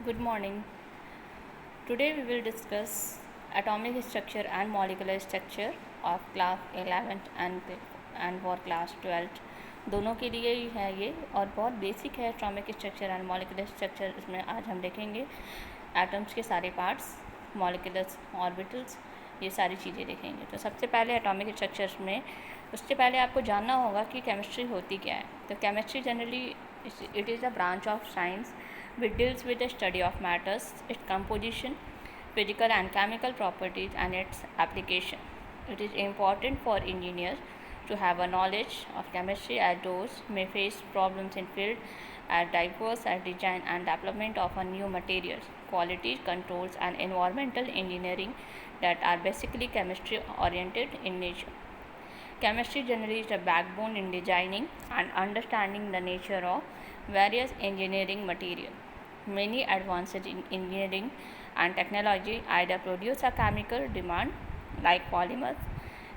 Good morning. Today we will discuss atomic structure and molecular structure of class 11th and for class 12th दोनों के लिए ही है ये और बहुत बेसिक है atomic structure and molecular structure. इसमें आज हम देखेंगे एटम्स के सारे पार्ट्स, मॉलिकुलर ऑर्बिटल्स, ये सारी चीज़ें देखेंगे। तो सबसे पहले एटॉमिक स्ट्रक्चर्स में उससे पहले आपको जानना होगा कि केमिस्ट्री होती क्या है। तो chemistry generally it is a branch of science which deals with the study of matters, its composition, physical and chemical properties, and its application. It is important for engineers to have a knowledge of chemistry as those may face problems in field as diverse as design and development of a new materials, quality controls, and environmental engineering that are basically chemistry oriented in nature. Chemistry generally is the backbone in designing and understanding the nature of various engineering materials. Many advances in engineering and technology either produce a chemical demand like polymers,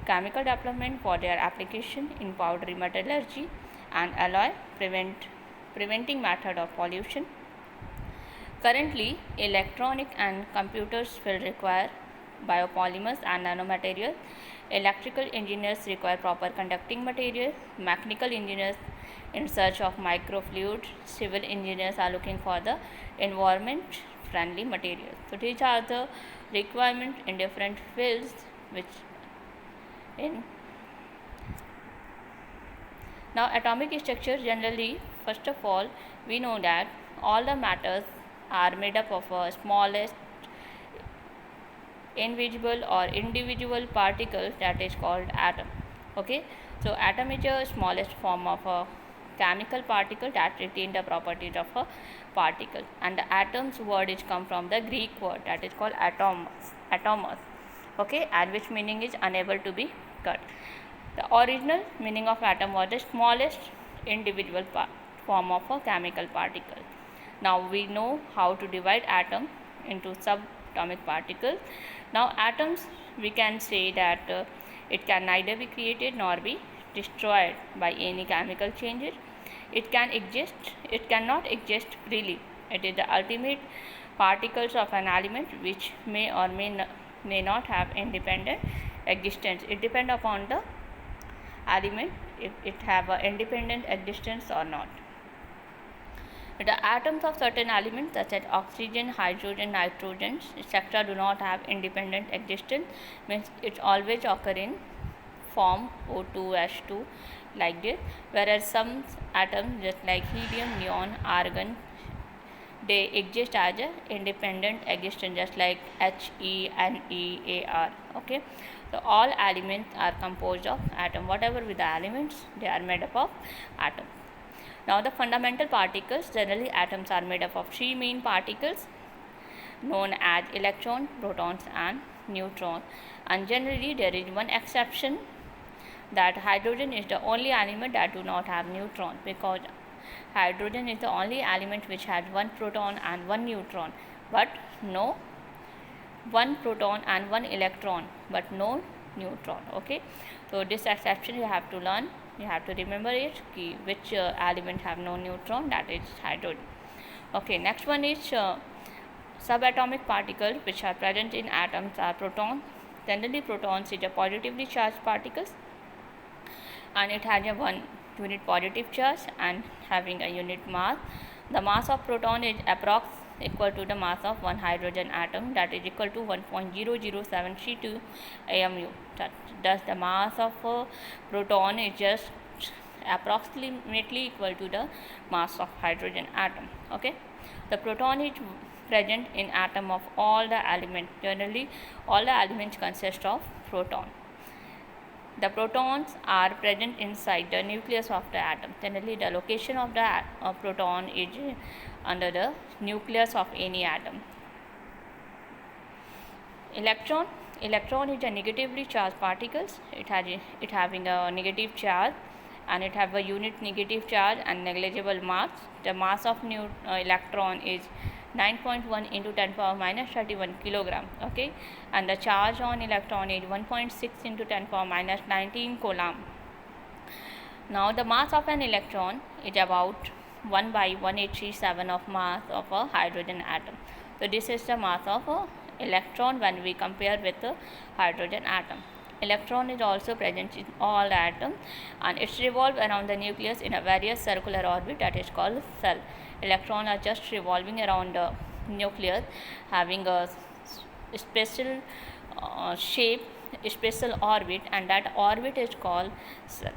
chemical development for their application in powdery metallurgy and alloy preventing method of pollution. Currently, electronic and computers will require biopolymers and nanomaterials. Electrical engineers require proper conducting material. Mechanical engineers in search of microfluids. Civil engineers are looking for the environment friendly materials. So these are the requirements in different fields which in now atomic structure generally, first of all, we know that all the matters are made up of a smallest invisible or individual particle that is called atom. Okay, so atom is the smallest form of a chemical particle that retain the properties of a particle, and the atoms word is come from the Greek word that is called atomos. Okay, and which meaning is unable to be cut. The original meaning of atom was the smallest individual form of a chemical particle. Now we know how to divide atom into subatomic particles. Now atoms, we can say that it can neither be created nor be destroyed by any chemical changes. It cannot exist freely. It is the ultimate particles of an element which may or may not have independent existence. It depends upon the element if it have an independent existence or not. The atoms of certain elements such as oxygen, hydrogen, nitrogen, etc. do not have independent existence, means it always occur in form O2H2 like this, whereas some atoms just like helium, neon, argon, they exist as a independent existence just like HENEAR. Okay, so all elements are composed of atom. Whatever with the elements, they are made up of atoms. Now the fundamental particles, generally atoms are made up of three main particles known as electron, protons and neutron, and generally there is one exception, that hydrogen is the only element that do not have neutron, because hydrogen is the only element which has one proton and one neutron, but no one proton and one electron but no neutron. Okay, so this exception you have to learn, you have to remember it ki which element have no neutron, that is hydrogen. Okay, next one is subatomic particles which are present in atoms are protons. Generally protons is a positively charged particles and it has a one unit positive charge and having a unit mass. The mass of proton is approx equal to the mass of one hydrogen atom, that is equal to 1.0073 AMU. Thus the mass of a proton is just approximately equal to the mass of hydrogen atom. Okay, the proton is present in atom of all the elements. Generally all the elements consist of proton. The protons are present inside the nucleus of the atom. Generally the location of the proton is under the nucleus of any atom. Electron is a negatively charged particles. It having a negative charge and it have a unit negative charge and negligible mass. The mass of electron is 9.1 into 10 power minus 31 kilogram. Okay, and the charge on electron is 1.6 into 10 power minus 19 coulomb. Now the mass of an electron is about 1 by 1837 of mass of a hydrogen atom. So this is the mass of a electron when we compare with the hydrogen atom. Electron is also present in all atoms and it's revolve around the nucleus in a various circular orbit that is called cell. Electrons are just revolving around the nucleus having a special shape, special orbit, and that orbit is called cell.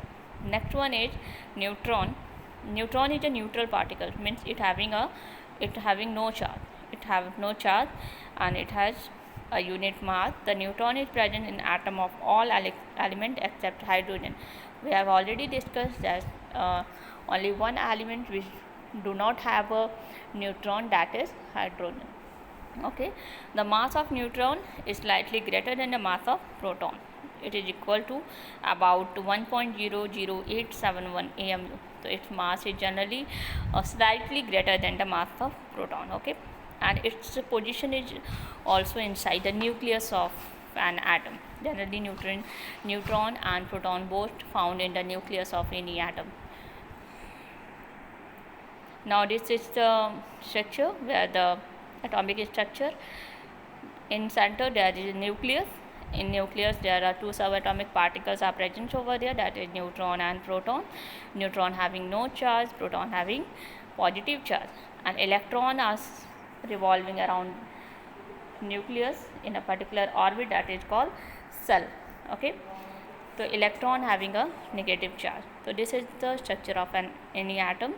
Next one is neutron. Neutron is a neutral particle, means it having no charge. It have no charge and it has a unit mass. The neutron is present in atom of all element except hydrogen. We have already discussed that only one element which do not have a neutron, that is hydrogen. Okay, the mass of neutron is slightly greater than the mass of proton. It is equal to about 1.00871 AMU. So its mass is generally slightly greater than the mass of proton. Okay, and its position is also inside the nucleus of an atom. Generally neutron and proton both found in the nucleus of any atom. Now this is the structure where the atomic structure. In center there is a nucleus. In nucleus there are two subatomic particles are present over there, that is neutron and proton. Neutron having no charge, proton having positive charge, and electron are revolving around nucleus in a particular orbit that is called cell. Okay, so electron having a negative charge. So this is the structure of any atom.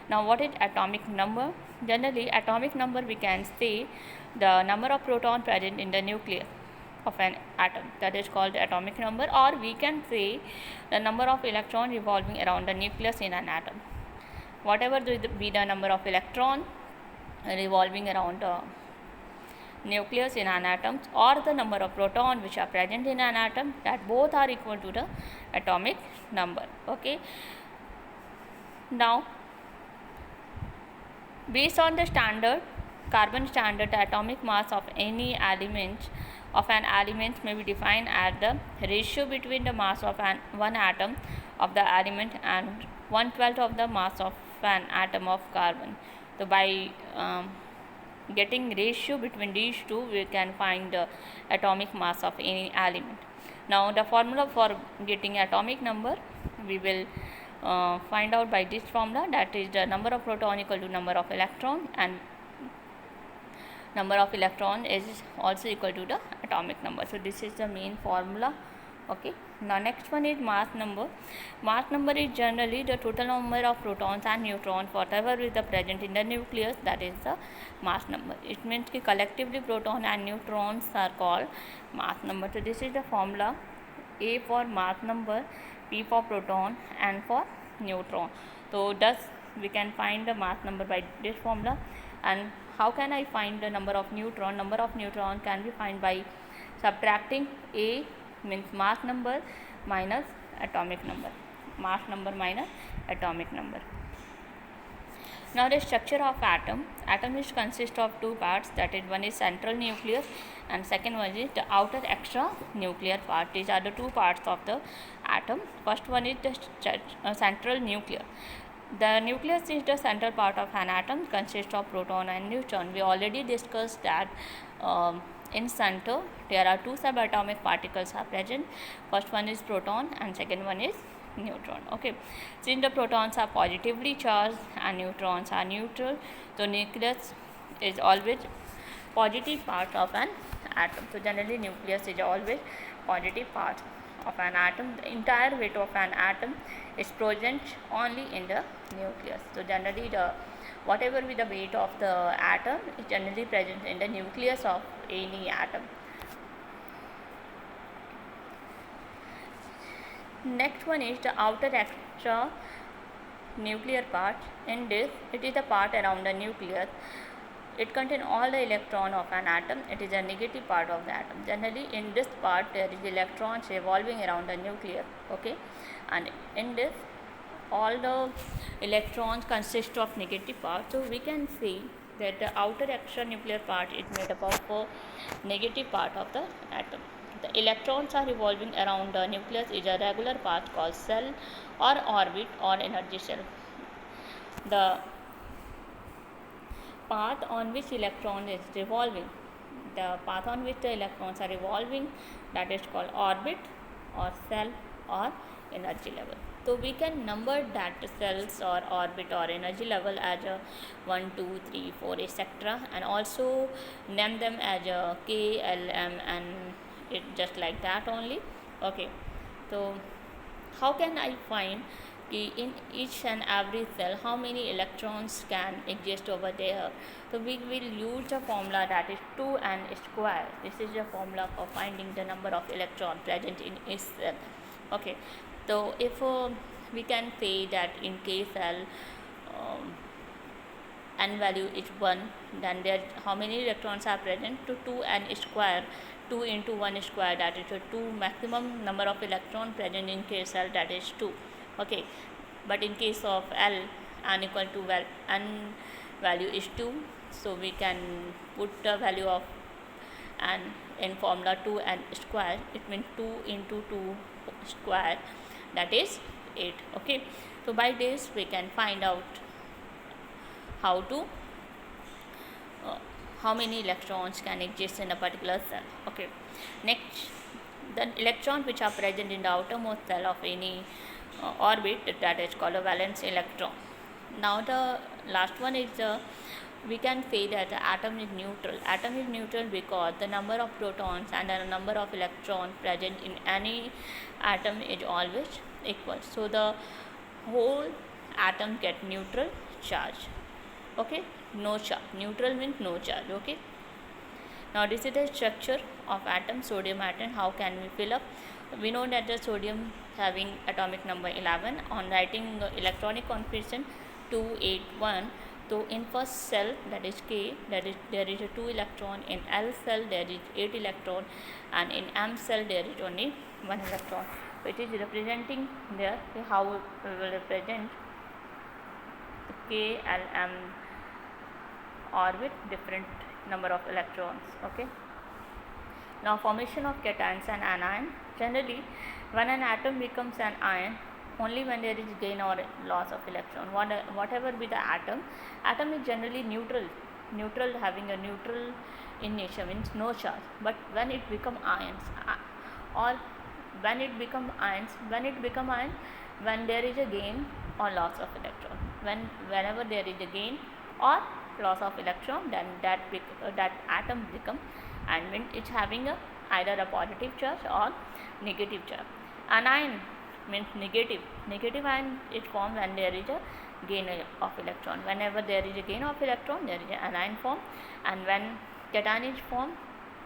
Now what is atomic number? Generally atomic number we can say the number of proton present in the nucleus of an atom, that is called atomic number, or we can say the number of electrons revolving around the nucleus in an atom. Whatever be the number of electrons revolving around the nucleus in an atom, or the number of protons which are present in an atom, that both are equal to the atomic number. Okay, now based on the standard carbon standard, the atomic mass of any element of an element may be defined as the ratio between the mass of one atom of the element and 1/12 of the mass of an atom of carbon. So by getting ratio between these two, we can find the atomic mass of any element. Now the formula for getting atomic number we will find out by this formula, that is the number of proton equal to number of electron, and number of electron is also equal to the atomic number. So this is the main formula. Okay, now next one is mass number. Mass number is generally the total number of protons and neutrons whatever is the present in the nucleus, that is the mass number. It means that collectively proton and neutrons are called mass number. So this is the formula: A for mass number, P for proton, and for neutron. So thus we can find the mass number by this formula. And how can I find the number of neutron? Number of neutron can be found by subtracting A, means mass number, minus atomic number. Mass number minus atomic number. Now the structure of atom. Atom is consist of two parts, that is one is central nucleus and second one is the outer extra nuclear part. These are the two parts of the atom. First one is the central nucleus. The nucleus is the central part of an atom, consists of proton and neutron. We already discussed that in center there are two subatomic particles are present. First one is proton and second one is neutron. Okay, since the protons are positively charged and neutrons are neutral, so nucleus is always positive part of an atom. So generally nucleus is always positive part of an atom. The entire weight of an atom is present only in the nucleus. So generally the whatever be the weight of the atom is generally present in the nucleus of any atom. Next one is the outer extra nuclear part. In this, it is the part around the nucleus. It contains all the electron of an atom. It is a negative part of the atom. Generally in this part there is electrons revolving around the nucleus. Okay, and in this all the electrons consist of negative part. So we can see that the outer extra nuclear part is made up of a negative part of the atom. The electrons are revolving around the nucleus is a regular path called cell or orbit or energy cell. The path on which electron is revolving. The path on which the electrons are revolving, that is called orbit or cell or energy level. So we can number that cells or orbit or energy level as a 1, 2, 3, 4, etc. and also name them as a K, L, M, and it just like that only. Okay, so how can I find in each and every cell how many electrons can exist over there? So we will use the formula that is 2n square. This is the formula for finding the number of electrons present in each cell. Okay, so if we can say that in K cell n value is 1, then there how many electrons are present? To 2n square, 2 into 1 square, that is a 2 maximum number of electron present in K cell, that is 2. Okay, but in case of L, n equal to n value is 2, so we can put the value of n in formula 2n square. It means 2 into 2 square, that is 8. Okay, so by this we can find out how to how many electrons can exist in a particular cell. Okay, next, the electrons which are present in the outermost cell of any orbit, that is called a valence electron. Now the last one is we can say that the atom is neutral. Atom is neutral because the number of protons and the number of electrons present in any atom is always equal. So the whole atom get neutral charge. Okay, no charge. Neutral means no charge. Okay, now this is the structure of atom, sodium atom. How can we fill up? We know that the sodium having atomic number 11. On writing electronic configuration 281, so in first cell, that is K, that is there is a 2 electron. In L cell there is 8 electron, and in M cell there is only 1 electron. So it is representing there. How we will represent K, L, M orbit, different number of electrons. Okay, now formation of cations and anion. Generally, when an atom becomes an ion, only when there is gain or loss of electron. Whatever be the atom is generally neutral, having a neutral in nature, means no charge. But when it become ions, or when it become ions, when there is a gain or loss of electron. Whenever there is a gain or loss of electron, then that atom become, and when it's having either a positive charge or negative charge. Anion means negative ion is formed when there is a gain of electron. Whenever there is a gain of electron, there is an anion form, and when cation is formed,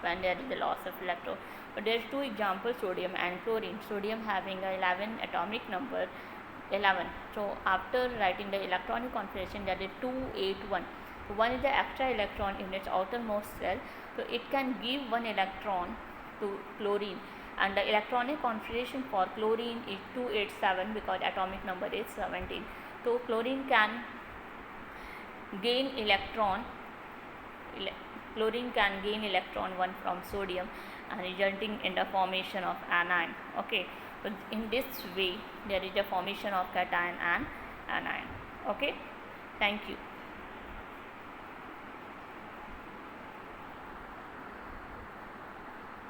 when there is a loss of electron. But there is 2 examples, sodium and chlorine. Sodium having a 11 atomic number 11. So after writing the electronic configuration, that is 281. So 1 is the extra electron in its outermost cell, so it can give 1 electron to chlorine, and the electronic configuration for chlorine is 287 because atomic number is 17. So chlorine can gain electron 1 from sodium, and resulting in the formation of anion. Okay, so in this way there is a formation of cation and anion. Okay, thank you.